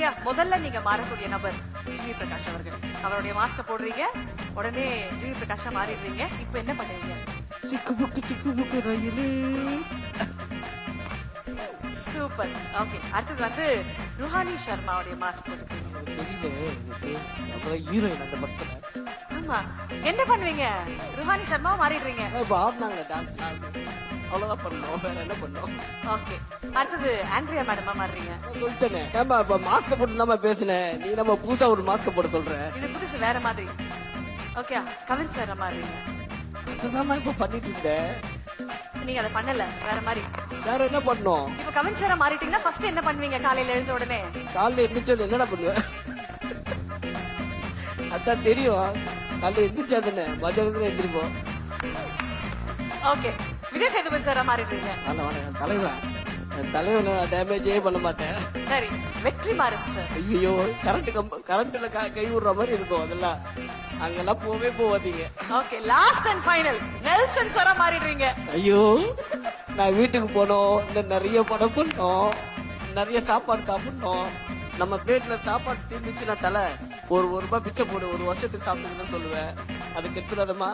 Okay, முதல்ல நீங்க மாறக்கூடிய நபர் ஜிவி பிரகாஷ் அவர்கள். அவருடைய மாஸ்க போடுறீங்க, உடனே ஜிவி பிரகாஷா மாறிடுறீங்க. இப்போ என்ன பண்ணுவீங்க? சிக்கு புக்கு ரயிலே. சூப்பர். ஓகே, அடுத்தது வந்து ருஹானி சர்மாவுடைய மாஸ்க் போட்டுருக்கீங்க. தெரியல எனக்கு. அப்புறம் ஹீரோயின் அந்த படத்துல ஆமா, என்ன பண்ணுவீங்க? ருஹானி சர்மாவை மாறிடுறீங்க. இப்ப ஆடினாங்க டான்ஸ். அவ்வளவுதான் பண்ணோம், வேற என்ன பண்ணோம்? ஓகே, அடுத்தது ஆண்ட்ரியா மேடமா மாறுறீங்க. சொல்லிட்டேனே, ஏமா இப்ப மாஸ்க் போட்டு நம்ம பேசுனேன், நீ நம்ம புதுசா ஒரு மாஸ்க் போட சொல்ற. இது புதுசு, வேற மாதிரி. ஓகே, கவின் சார் மாறுறீங்க. அதுதான் இப்ப பண்ணிட்டு இருந்தேன். நீங்க அதை பண்ணல, வேற மாதிரி. வேற என்ன பண்ணோம்? இப்ப கவின் சார மாறிட்டீங்கன்னா ஃபர்ஸ்ட் என்ன பண்ணுவீங்க? காலையில எழுந்த உடனே காலைல எந்திரிச்சு என்னடா பண்ணுவேன்? அதான் தெரியும், காலைல எந்திரிச்சா தானே மதியானத்துல எந்திரிப்போம். ஓகே, விஜய் சேதுபதி சாரா மாறிடுறீங்க. என் தலைவன், என் தலைவன் நான் டேமேஜே பண்ண மாட்டேன். சரி, வெற்றி மாறன் சார். ஐயோ, கரண்ட்ல கை விடுற மாதிரி இருக்கும், அதெல்லாம் அங்கெல்லாம் போவே போவாதீங்க. Okay, last and final Nelson சாரா மாறிடுறீங்க. ஐயோ, நான் வீட்டுக்கு போனோம், இன்னும் நிறைய படம் பண்ணோம், நிறைய சாப்பாடு சாப்பிடணும். நம்ம பிளேட்ல சாப்பாடு தீர்ந்துச்சுன்னா தலை ஒரு ரூபாய் பிச்சை போடு, ஒரு வருஷத்துக்கு சாப்பிட்டுக்கணும்னு சொல்லுவேன். அது கெட்டுறதமா